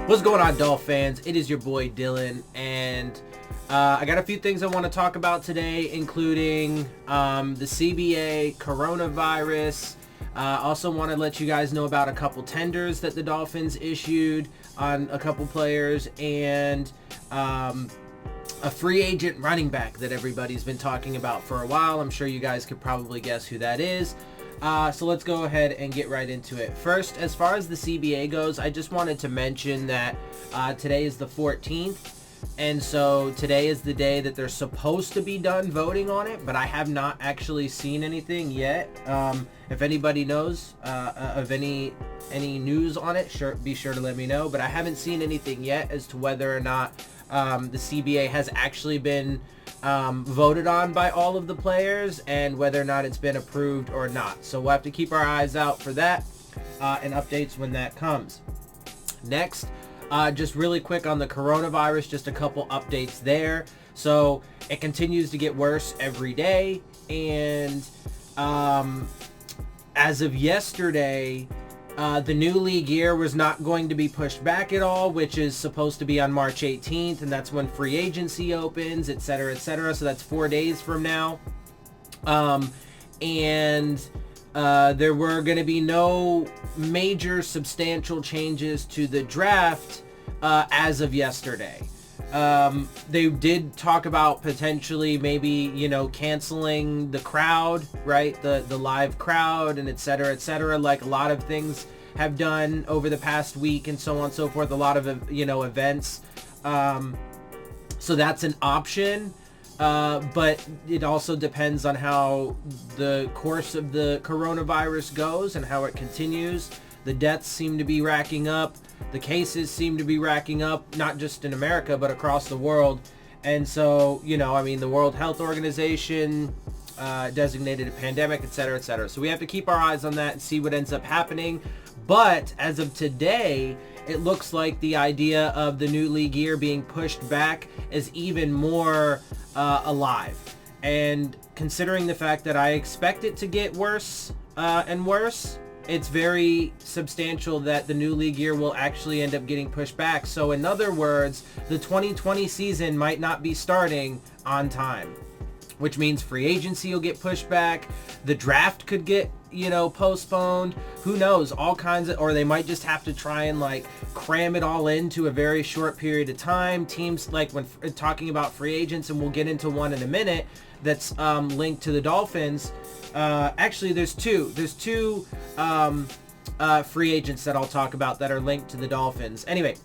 What's going on, Dolph fans? It is your boy Dillon, and I got a few things I want to talk about today, including the CBA, coronavirus. Also want to let you guys know about a couple tenders that the Dolphins issued on a couple players, and a free agent running back that everybody's been talking about for a while. I'm sure you guys could probably guess who that is. So let's go ahead and get right into it. First, as far as the CBA goes, I just wanted to mention that today is the 14th, and so today is the day that they're supposed to be done voting on it, but I have not actually seen anything yet. If anybody knows of any news on it, be sure to let me know, but I haven't seen anything yet as to whether or not the CBA has actually been voted on by all of the players and whether or not it's been approved or not. So we'll have to keep our eyes out for that and updates when that comes. Next, just really quick on the coronavirus, just a couple updates there. So it continues to get worse every day, and as of yesterday, the new league year was not going to be pushed back at all, which is supposed to be on March 18th, and that's when free agency opens, etc., etc. So that's 4 days from now. There were going to be no major substantial changes to the draft as of yesterday. They did talk about potentially maybe, canceling the crowd, right? The live crowd, and et cetera, like a lot of things have done over the past week and so on and so forth, a lot of, events. So that's an option. But it also depends on how the course of the coronavirus goes and how it continues. The deaths seem to be racking up. The cases seem to be racking up, not just in America, but across the world. And so, the World Health Organization designated a pandemic, et cetera, et cetera. So we have to keep our eyes on that and see what ends up happening. But as of today, it looks like the idea of the new league year being pushed back is even more alive. And considering the fact that I expect it to get worse and worse, it's very substantial that the new league year will actually end up getting pushed back. So in other words, the 2020 season might not be starting on time, which means free agency will get pushed back. The draft could get, postponed. Who knows? All kinds of, or they might just have to try and cram it all into a very short period of time. Teams, when talking about free agents, and we'll get into one in a minute, that's linked to the Dolphins. Actually, there's two free agents that I'll talk about that are linked to the Dolphins. Anyway,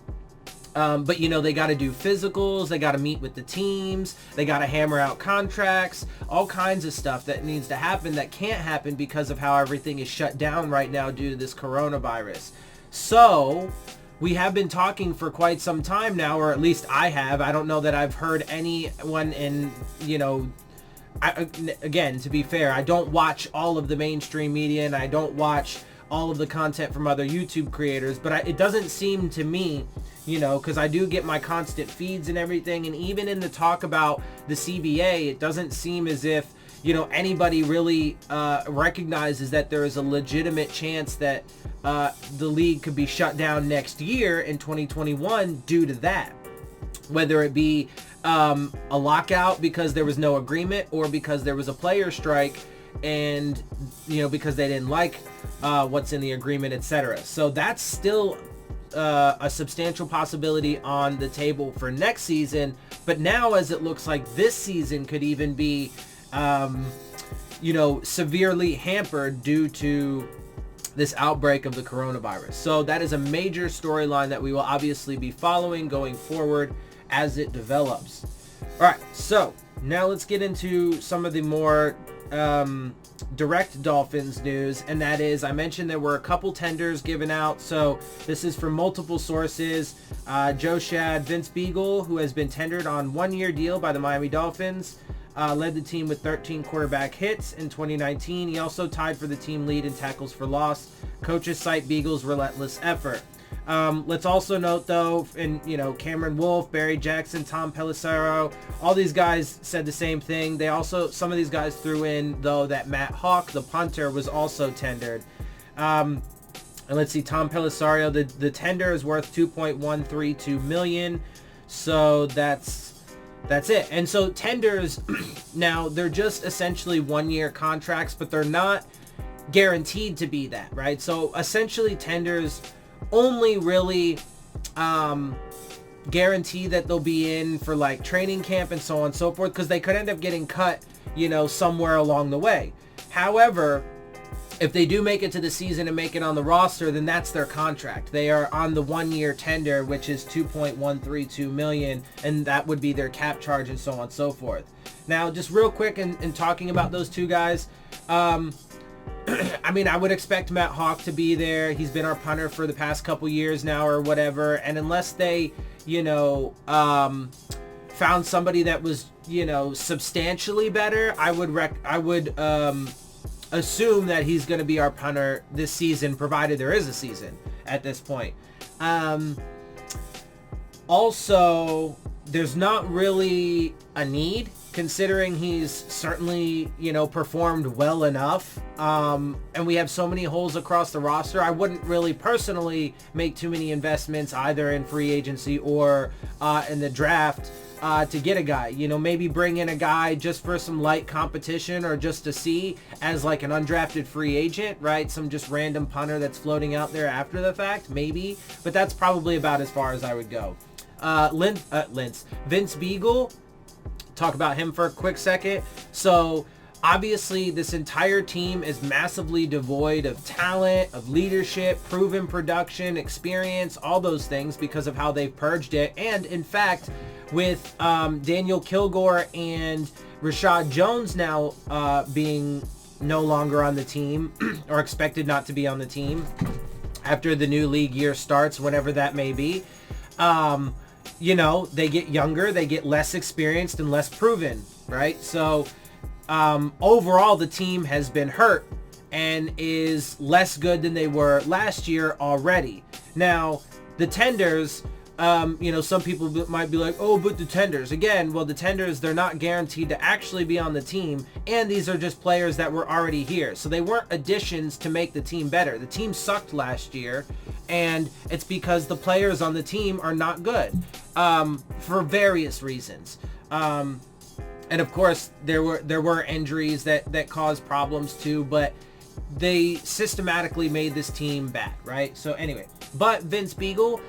but they got to do physicals, they got to meet with the teams, they got to hammer out contracts, all kinds of stuff that needs to happen that can't happen because of how everything is shut down right now due to this coronavirus. So we have been talking for quite some time now, or at least I have. I don't know that I've heard anyone again, to be fair, I don't watch all of the mainstream media, and I don't watch all of the content from other YouTube creators, but it doesn't seem to me, because I do get my constant feeds and everything, and even in the talk about the CBA, it doesn't seem as if, anybody really recognizes that there is a legitimate chance that the league could be shut down next year in 2021 due to that. Whether it be a lockout because there was no agreement, or because there was a player strike and, because they didn't like what's in the agreement, etc. So that's still a substantial possibility on the table for next season. But now, as it looks like this season could even be, severely hampered due to this outbreak of the coronavirus. So that is a major storyline that we will obviously be following going forward as it develops. All right, so now let's get into some of the more direct Dolphins news, and that is, I mentioned there were a couple tenders given out. So this is from multiple sources. Joe Shad, Vince Beagle, who has been tendered on 1-year deal by the Miami Dolphins, led the team with 13 quarterback hits in 2019. He also tied for the team lead in tackles for loss. Coaches cite Beagle's relentless effort. Let's also note, though, Cameron Wolfe, Barry Jackson, Tom Pelissero, all these guys said the same thing. Some of these guys threw in, though, that Matt Hawk, the punter, was also tendered. And let's see, Tom Pellisario, the tender is worth $2.132 million. So that's it. And so tenders, now they're just essentially 1-year contracts, but they're not guaranteed to be that, right? So essentially tenders only really guarantee that they'll be in for like training camp and so on and so forth, because they could end up getting cut, somewhere along the way. However, if they do make it to the season and make it on the roster, then that's their contract. They are on the 1-year tender, which is $2.132 million, and that would be their cap charge and so on and so forth. Now, just real quick in talking about those two guys, I would expect Matt Hawk to be there. He's been our punter for the past couple years now or whatever, and unless they, found somebody that was, substantially better, I would assume that he's going to be our punter this season, provided there is a season at this point. Also, there's not really a need, considering he's certainly, performed well enough. And we have so many holes across the roster. I wouldn't really personally make too many investments either in free agency or in the draft to get a guy. Maybe bring in a guy just for some light competition or just to see as like an undrafted free agent, right? Some just random punter that's floating out there after the fact, maybe. But that's probably about as far as I would go. Vince Beagle, talk about him for a quick second. So obviously this entire team is massively devoid of talent, of leadership, proven production, experience, all those things because of how they've purged it. And in fact, with Daniel Kilgore and Rashad Jones now being no longer on the team or expected not to be on the team after the new league year starts, whenever that may be, they get younger, they get less experienced and less proven, right? So overall, the team has been hurt and is less good than they were last year already. Now, the tenders, some people might be like, oh, but the tenders. Again, well, the tenders, they're not guaranteed to actually be on the team, and these are just players that were already here. So they weren't additions to make the team better. The team sucked last year, and it's because the players on the team are not good for various reasons. And of course, there were injuries that caused problems too, but they systematically made this team bad, right? So anyway, but Vince Beagle,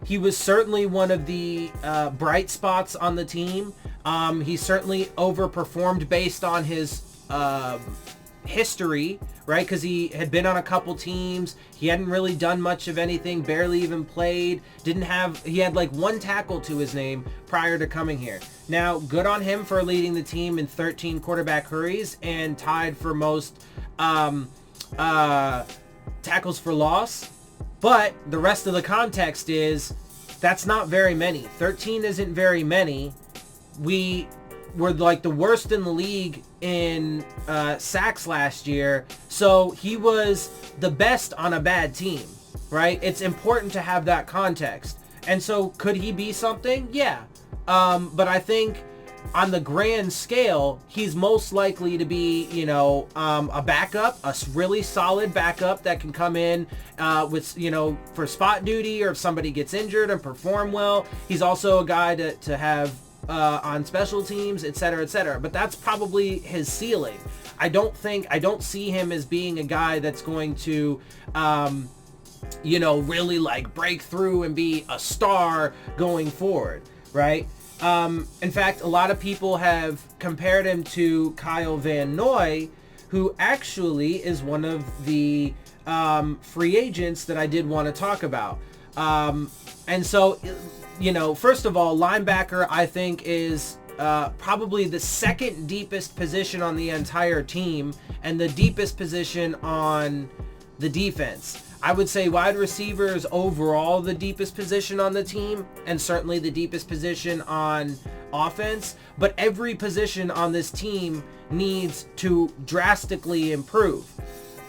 he was certainly one of the bright spots on the team. He certainly overperformed based on his history, right? Because he had been on a couple teams. He hadn't really done much of anything, barely even played. He had like 1 tackle to his name prior to coming here. Now, good on him for leading the team in 13 quarterback hurries and tied for most tackles for loss. But the rest of the context is that's not very many. 13 isn't very many. We were like the worst in the league in sacks last year. So he was the best on a bad team, right? It's important to have that context. And so could he be something? Yeah. But I think on the grand scale, he's most likely to be, a backup, a really solid backup that can come in with, for spot duty, or if somebody gets injured and perform well. He's also a guy to have on special teams, et cetera, et cetera. But that's probably his ceiling. I don't see him as being a guy that's going to, really like break through and be a star going forward, right? In fact, a lot of people have compared him to Kyle Van Noy, who actually is one of the free agents that I did want to talk about. And so, first of all, linebacker, I think, is probably the second deepest position on the entire team and the deepest position on the defense. I would say wide receiver is overall the deepest position on the team and certainly the deepest position on offense, but every position on this team needs to drastically improve.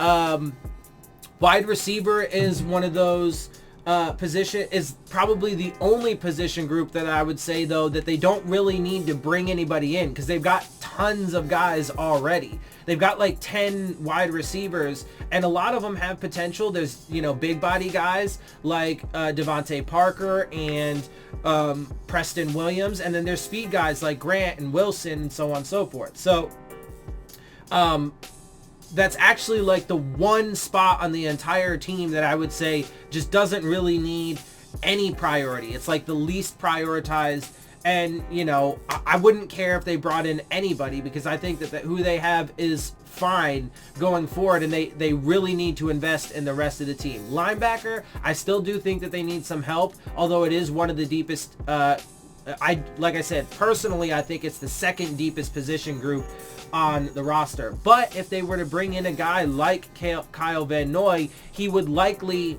Wide receiver is one of those is probably the only position group that I would say, though, that they don't really need to bring anybody in because they've got tons of guys already. They've got like 10 wide receivers, and a lot of them have potential. There's, big body guys like Devontae Parker and Preston Williams, and then there's speed guys like Grant and Wilson and so on and so forth. So that's actually like the one spot on the entire team that I would say just doesn't really need any priority. It's like the least prioritized. And, I wouldn't care if they brought in anybody, because I think that who they have is fine going forward, and they really need to invest in the rest of the team. Linebacker, I still do think that they need some help, although it is one of the deepest, like I said, personally, I think it's the second deepest position group on the roster. But if they were to bring in a guy like Kyle Van Noy, he would likely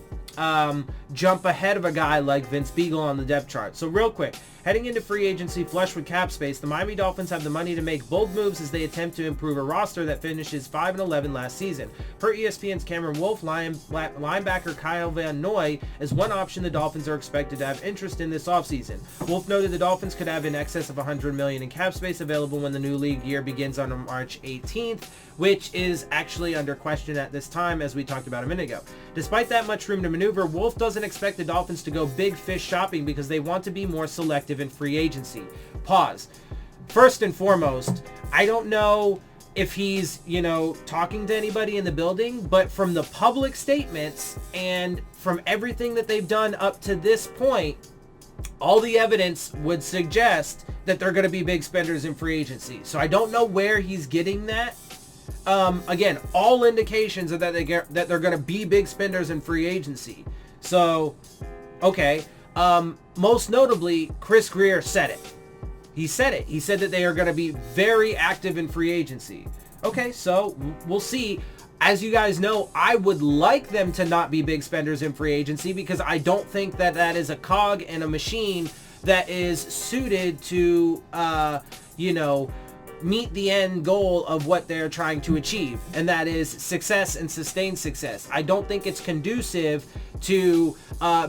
jump ahead of a guy like Vince Beagle on the depth chart. So real quick, heading into free agency flush with cap space, the Miami Dolphins have the money to make bold moves as they attempt to improve a roster that finishes 5-11 last season. Per ESPN's Cameron Wolf, linebacker Kyle Van Noy is one option the Dolphins are expected to have interest in this offseason. Wolf noted the Dolphins could have in excess of $100 million in cap space available when the new league year begins on March 18th, which is actually under question at this time, as we talked about a minute ago. Despite that much room to maneuver, Wolf doesn't expect the Dolphins to go big fish shopping because they want to be more selective in free agency. Pause. First and foremost, I don't know if he's, talking to anybody in the building, but from the public statements and from everything that they've done up to this point, all the evidence would suggest that they're going to be big spenders in free agency. So I don't know where he's getting that. Again, all indications are that they're going to be big spenders in free agency. So, okay. Most notably, Chris Grier said it. He said it. He said that they are going to be very active in free agency. Okay, so we'll see. As you guys know, I would like them to not be big spenders in free agency, because I don't think that is a cog in a machine that is suited to, meet the end goal of what they're trying to achieve, and that is success and sustained success. I don't think it's conducive to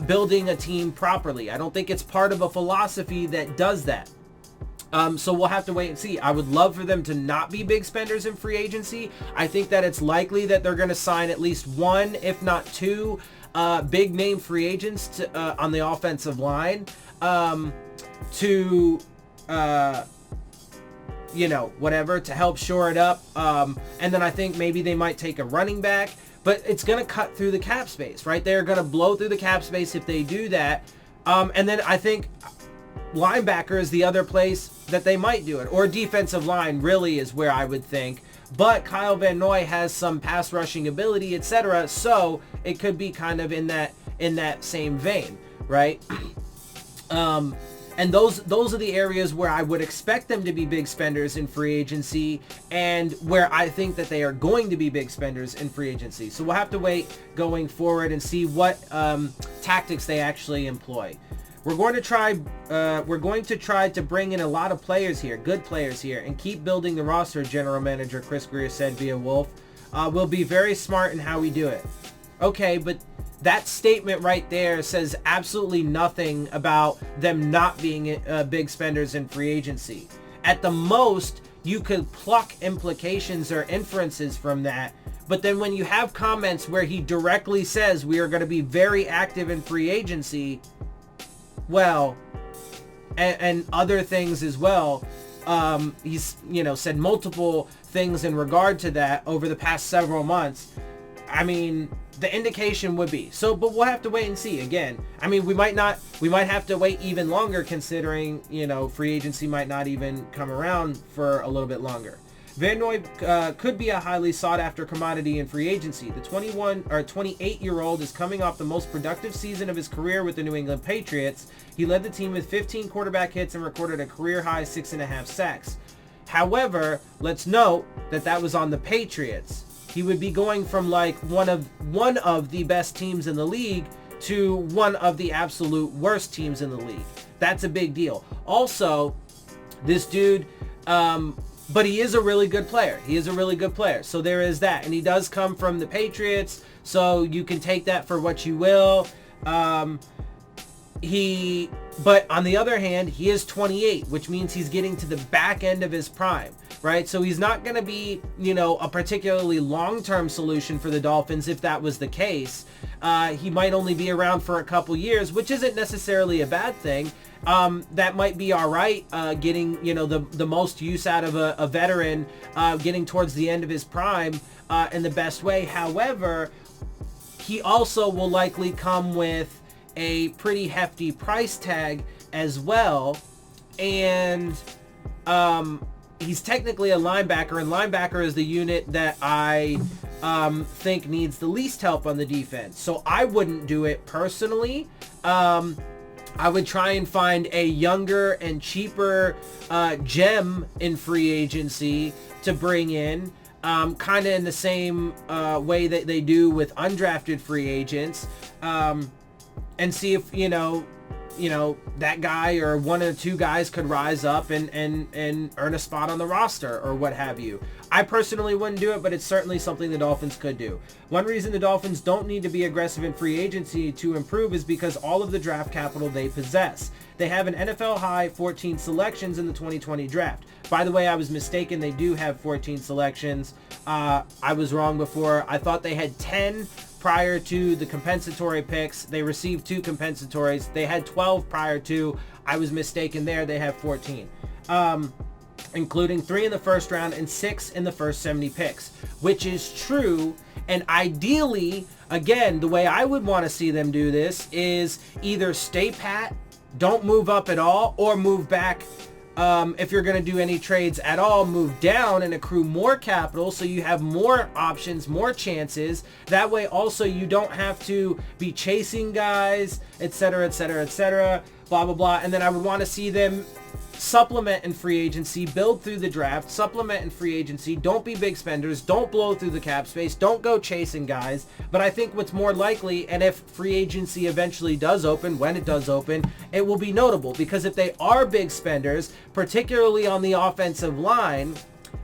building a team properly. I don't think it's part of a philosophy that does that. So we'll have to wait and see. I would love for them to not be big spenders in free agency. I think that it's likely that they're going to sign at least one, if not two, big name free agents on the offensive line to to help shore it up. And then I think maybe they might take a running back, but it's going to cut through the cap space, right? They're going to blow through the cap space if they do that. And then I think linebacker is the other place that they might do it, or defensive line really is where I would think. But Kyle Van Noy has some pass rushing ability, etc. So it could be kind of in that same vein, right? And those are the areas where I would expect them to be big spenders in free agency, and where I think that they are going to be big spenders in free agency. So we'll have to wait going forward and see what tactics they actually employ. We're going to try to bring in a lot of players here, good players here, and keep building the roster, General Manager Chris Grier said via Wolf. We'll be very smart in how we do it. Okay, but that statement right there says absolutely nothing about them not being big spenders in free agency. At the most, you could pluck implications or inferences from that. But then when you have comments where he directly says we are going to be very active in free agency, well, and other things as well, he's said multiple things in regard to that over the past several months. I mean, the indication would be so, but we'll have to wait and see. Again, I mean, we might have to wait even longer, considering free agency might not even come around for a little bit longer. Van Noy could be a highly sought-after commodity in free agency. The 28-year-old is coming off the most productive season of his career with the New England Patriots. He led the team with 15 quarterback hits and recorded a career-high 6.5 sacks. However, let's note that was on the Patriots. He would be going from like one of the best teams in the league to one of the absolute worst teams in the league. That's a big deal. Also, this dude... but he is a really good player. So there is that. And he does come from the Patriots, so you can take that for what you will. But on the other hand, he is 28, which means he's getting to the back end of his prime, right? So he's not going to be, a particularly long-term solution for the Dolphins if that was the case. He might only be around for a couple years, which isn't necessarily a bad thing. That might be all right, getting, the most use out of a veteran, getting towards the end of his prime in the best way. However, he also will likely come with a pretty hefty price tag as well. And he's technically a linebacker, and linebacker is the unit that I think needs the least help on the defense. So I wouldn't do it personally. I would try and find a younger and cheaper gem in free agency to bring in, kind of in the same way that they do with undrafted free agents, and see if, that guy or one or two guys could rise up and earn a spot on the roster or what have you. I personally wouldn't do it, but it's certainly something the Dolphins could do. One reason the Dolphins don't need to be aggressive in free agency to improve is because all of the draft capital they possess. They have an NFL high 14 selections in the 2020 draft. By the way, I was mistaken. They do have 14 selections. I was wrong before. I thought they had 10 prior to the compensatory picks. They received 2 compensatories. They had 12 prior to. I was mistaken there. They have 14. Including 3 in the first round and 6 in the first 70 picks, which is true. And ideally, again, the way I would want to see them do this is either stay pat, don't move up at all, or move back. If you're going to do any trades at all, move down and accrue more capital so you have more options, more chances. That way also you don't have to be chasing guys, etc., etc., etc., blah, blah, blah. And then I would want to see them supplement in free agency, build through the draft, supplement in free agency, don't be big spenders, don't blow through the cap space, don't go chasing guys. But I think what's more likely, and if free agency eventually does open, when it does open, it will be notable, because if they are big spenders, particularly on the offensive line,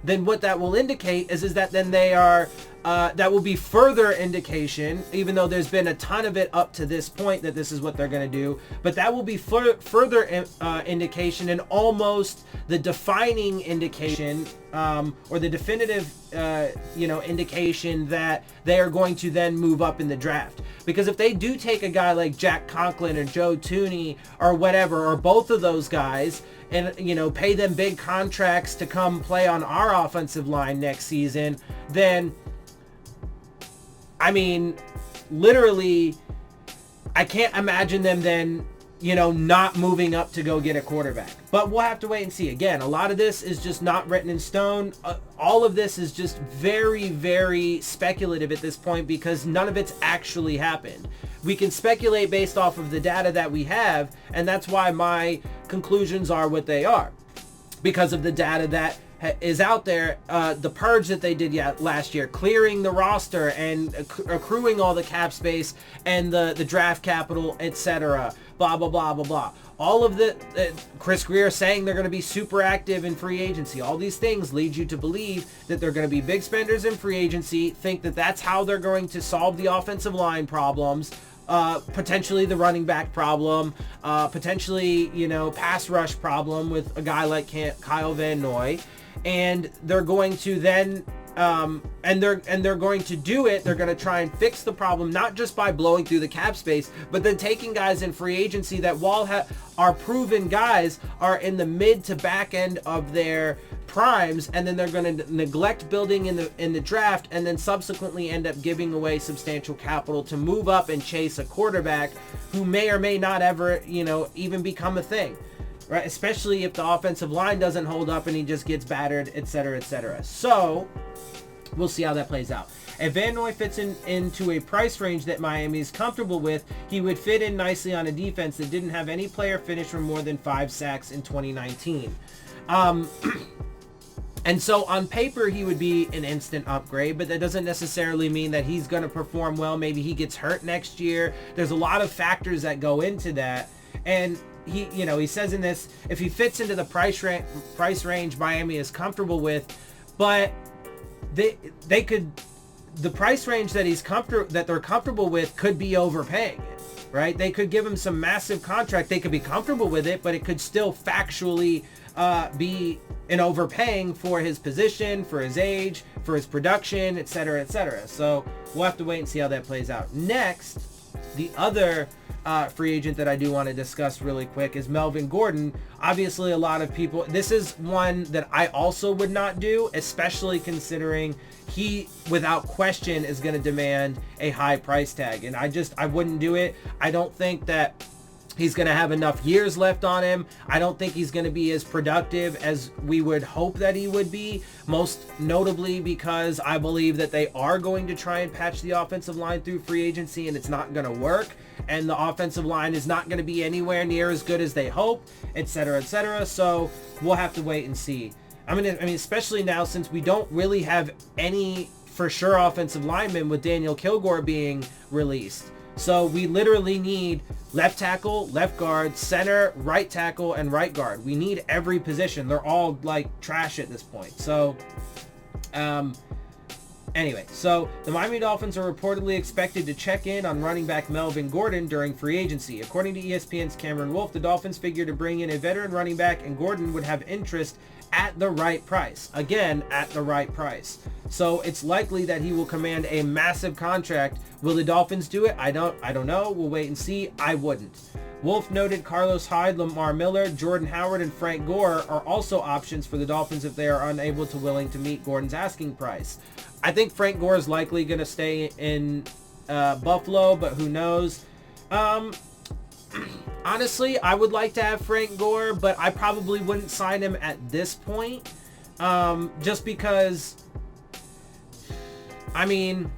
then what that will indicate is that then they are, that will be further indication, even though there's been a ton of it up to this point that this is what they're going to do, but that will be further indication, and almost the defining indication, or the definitive, indication that they are going to then move up in the draft. Because if they do take a guy like Jack Conklin or Joe Tooney or whatever, or both of those guys, and, pay them big contracts to come play on our offensive line next season, then, I mean, literally, I can't imagine them then, not moving up to go get a quarterback. But we'll have to wait and see. Again, a lot of this is just not written in stone. All of this is just very, very speculative at this point, because none of it's actually happened. We can speculate based off of the data that we have, and that's why my conclusions are what they are, because of the data that is out there. The purge that they did last year, clearing the roster and accruing all the cap space and the draft capital, etc., blah, blah, blah, blah, blah. All of the Chris Greer saying they're going to be super active in free agency. All these things lead you to believe that they're going to be big spenders in free agency, think that that's how they're going to solve the offensive line problems, potentially the running back problem, potentially, pass rush problem with a guy like Kyle Van Noy. And they're going to then, and they're going to do it. They're going to try and fix the problem, not just by blowing through the cap space, but then taking guys in free agency that, while are proven guys, are in the mid to back end of their primes, and then they're going to neglect building in the draft, and then subsequently end up giving away substantial capital to move up and chase a quarterback who may or may not ever, even become a thing. Right, especially if the offensive line doesn't hold up and he just gets battered, etc., etc. So we'll see how that plays out. If Van Noy fits into a price range that Miami is comfortable with, he would fit in nicely on a defense that didn't have any player finish for more than 5 sacks in 2019. And so on paper, he would be an instant upgrade, but that doesn't necessarily mean that he's going to perform well. Maybe he gets hurt next year. There's a lot of factors that go into that. And he says in this, if he fits into the price range Miami is comfortable with, but the price range that they're comfortable with could be overpaying it. right? They could give him some massive contract. They could be comfortable with it, but it could still factually be an overpaying for his position, for his age, for his production, etc., etc. So we'll have to wait and see how that plays out. Next, the other free agent that I do want to discuss really quick is Melvin Gordon. Obviously, a lot of people, this is one that I also would not do, especially considering he, without question, is going to demand a high price tag. And I wouldn't do it. I don't think that he's going to have enough years left on him. I don't think he's going to be as productive as we would hope that he would be, most notably because I believe that they are going to try and patch the offensive line through free agency, and it's not going to work. And the offensive line is not going to be anywhere near as good as they hope, etc., etc. So we'll have to wait and see. I mean, especially now since we don't really have any for sure offensive linemen with Daniel Kilgore being released. So we literally need left tackle, left guard, center, right tackle, and right guard. We need every position. They're all like trash at this point. So, anyway, so the Miami Dolphins are reportedly expected to check in on running back Melvin Gordon during free agency. According to ESPN's Cameron Wolfe, the Dolphins figure to bring in a veteran running back, and Gordon would have interest at the right price. Again, at the right price. So it's likely that he will command a massive contract. Will the Dolphins do it? I don't know. We'll wait and see. I wouldn't. Wolf noted Carlos Hyde, Lamar Miller, Jordan Howard, and Frank Gore are also options for the Dolphins if they are unable to willing to meet Gordon's asking price. I think Frank Gore is likely going to stay in Buffalo, but who knows? Honestly, I would like to have Frank Gore, but I probably wouldn't sign him at this point. Just because, I mean,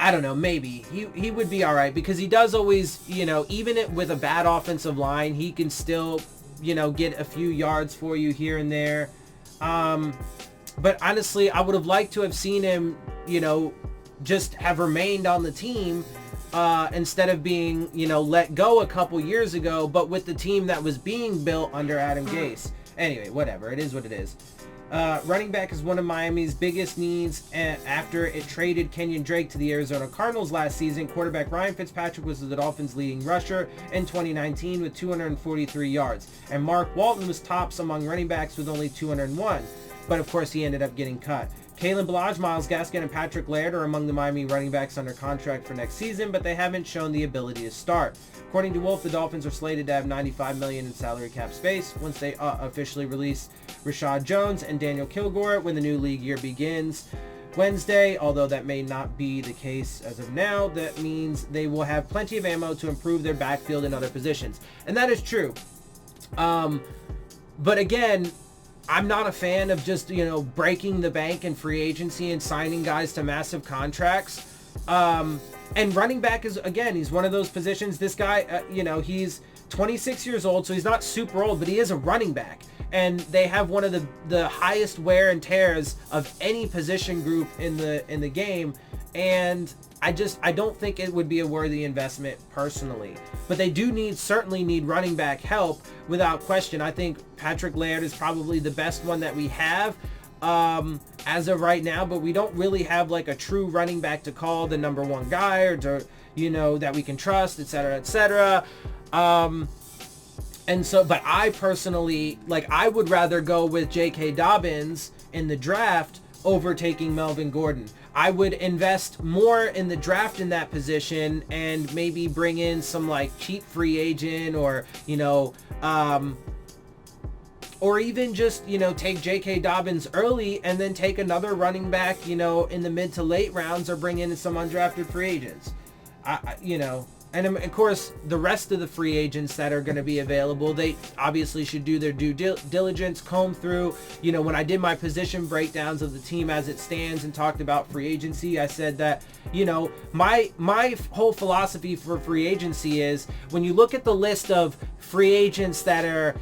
I don't know, maybe. He would be all right because he does always, even with a bad offensive line, he can still, get a few yards for you here and there. But honestly, I would have liked to have seen him, just have remained on the team instead of being, let go a couple years ago, but with the team that was being built under Adam Gase. Anyway, whatever. It is what it is. Running back is one of Miami's biggest needs after it traded Kenyon Drake to the Arizona Cardinals last season. Quarterback Ryan Fitzpatrick was the Dolphins' leading rusher in 2019 with 243 yards, and Mark Walton was tops among running backs with only 201. But of course, he ended up getting cut. Kalen Ballage, Myles Gaskin, and Patrick Laird are among the Miami running backs under contract for next season, but they haven't shown the ability to start. According to Wolf, the Dolphins are slated to have $95 million in salary cap space once they officially release Rashad Jones and Daniel Kilgore when the new league year begins Wednesday. Although that may not be the case as of now, that means they will have plenty of ammo to improve their backfield in other positions. And that is true. But again, I'm not a fan of just, breaking the bank in free agency and signing guys to massive contracts. And running back is, again, he's one of those positions. This guy, he's 26 years old, so he's not super old, but he is a running back. And they have one of the highest wear and tears of any position group in the game. And I don't think it would be a worthy investment personally. But they do certainly need running back help without question. I think Patrick Laird is probably the best one that we have as of right now, but we don't really have like a true running back to call the number one guy or to, that we can trust, etc., etc. And so, but I personally, I would rather go with J.K. Dobbins in the draft over taking Melvin Gordon. I would invest more in the draft in that position and maybe bring in some cheap free agent or, or even just, take J.K. Dobbins early and then take another running back, in the mid to late rounds or bring in some undrafted free agents. And of course, the rest of the free agents that are going to be available, they obviously should do their due diligence, comb through. When I did my position breakdowns of the team as it stands and talked about free agency, I said that, my whole philosophy for free agency is when you look at the list of free agents that are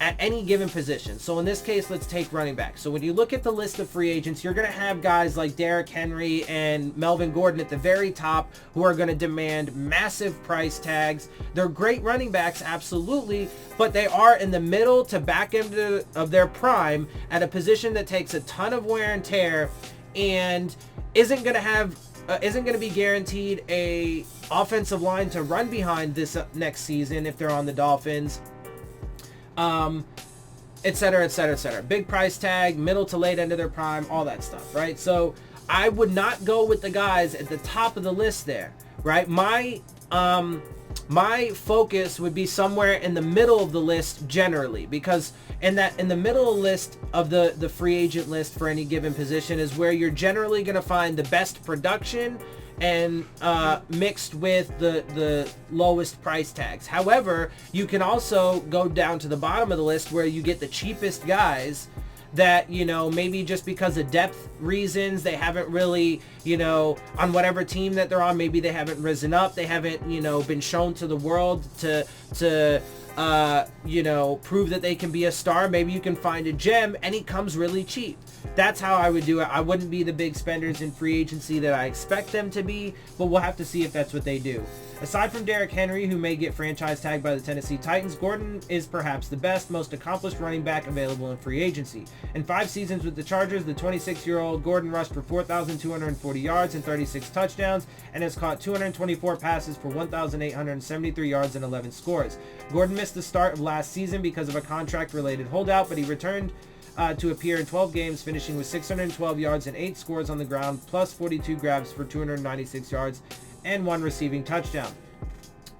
at any given position. So in this case, let's take running back. So when you look at the list of free agents, you're going to have guys like Derrick Henry and Melvin Gordon at the very top who are going to demand massive price tags. They're great running backs, absolutely, but they are in the middle to back end of their prime at a position that takes a ton of wear and tear and isn't going to have isn't going to be guaranteed a offensive line to run behind this next season if they're on the Dolphins. Et cetera, et cetera, et cetera. Big price tag, middle to late end of their prime, all that stuff, right? So I would not go with the guys at the top of the list there, right? My focus would be somewhere in the middle of the list generally, because in the middle list of the free agent list for any given position is where you're generally going to find the best production and mixed with the lowest price tags. However, you can also go down to the bottom of the list where you get the cheapest guys that, you know, maybe just because of depth reasons, they haven't really, you know, on whatever team that they're on, maybe they haven't risen up, they haven't, you know, been shown to the world to you know, prove that they can be a star. Maybe you can find a gem and he comes really cheap. That's how I would do it. I wouldn't be the big spenders in free agency that I expect them to be, but we'll have to see if that's what they do. Aside from Derrick Henry, who may get franchise tagged by the Tennessee Titans, Gordon is perhaps the best, most accomplished running back available in free agency. In 5 seasons with the Chargers, the 26-year-old Gordon rushed for 4,240 yards and 36 touchdowns and has caught 224 passes for 1,873 yards and 11 scores. Gordon missed the start of last season because of a contract-related holdout, but he returned to appear in 12 games, finishing with 612 yards and 8 scores on the ground, plus 42 grabs for 296 yards and 1 receiving touchdown.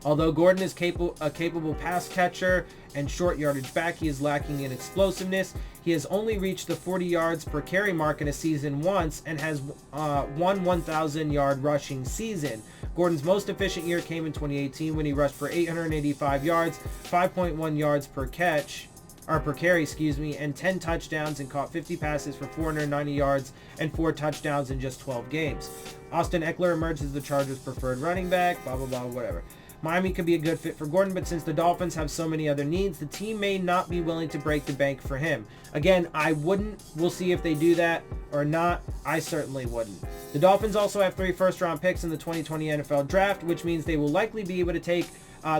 Although Gordon is a capable pass catcher and short yardage back, he is lacking in explosiveness. He has only reached the 40 yards per carry mark in a season once and has one 1,000-yard rushing season. Gordon's most efficient year came in 2018 when he rushed for 885 yards, 5.1 yards per carry, and 10 touchdowns and caught 50 passes for 490 yards and 4 touchdowns in just 12 games. Austin Eckler emerged as the Chargers' preferred running back, blah, blah, blah, whatever. Miami could be a good fit for Gordon, but since the Dolphins have so many other needs, the team may not be willing to break the bank for him. Again, I wouldn't. We'll see if they do that or not. I certainly wouldn't. The Dolphins also have 3 first-round picks in the 2020 NFL Draft, which means they will likely be able to take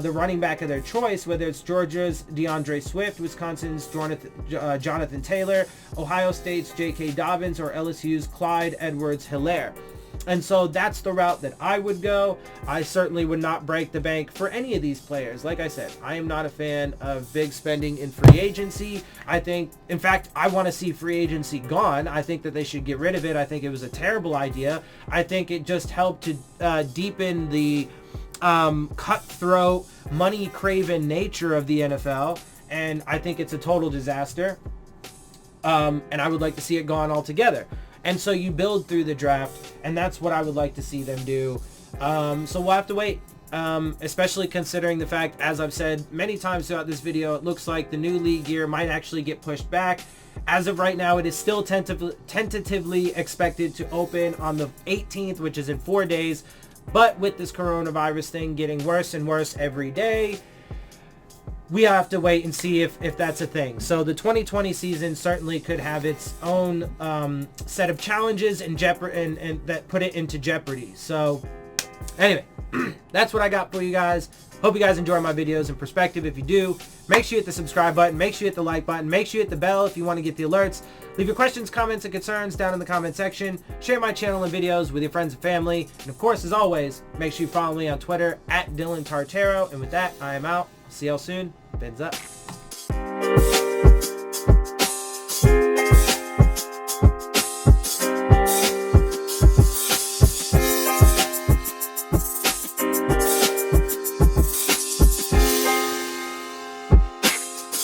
the running back of their choice, whether it's Georgia's DeAndre Swift, Wisconsin's Jonathan Taylor, Ohio State's J.K. Dobbins, or LSU's Clyde Edwards-Helaire. And so that's the route that I would go. I certainly would not break the bank for any of these players. Like I said, I am not a fan of big spending in free agency. I think, in fact, I want to see free agency gone. I think that they should get rid of it. I think it was a terrible idea. I think it just helped to deepen the cutthroat, money-craven nature of the NFL, and I think it's a total disaster, and I would like to see it gone altogether. And so you build through the draft, and that's what I would like to see them do. So we'll have to wait, especially considering the fact, as I've said many times throughout this video, it looks like the new league year might actually get pushed back. As of right now, it is still tentatively expected to open on the 18th, which is in 4 days. But with this coronavirus thing getting worse and worse every day, we have to wait and see if that's a thing. So the 2020 season certainly could have its own set of challenges and that put it into jeopardy. So anyway, that's what I got for you guys. Hope you guys enjoy my videos in perspective. If you do, make sure you hit the subscribe button, make sure you hit the like button, make sure you hit the bell if you want to get the alerts. Leave your questions, comments, and concerns down in the comment section. Share my channel and videos with your friends and family. And of course, as always, make sure you follow me on Twitter @Dillon Tartaro. And with that, I am out. See y'all soon. Phins up.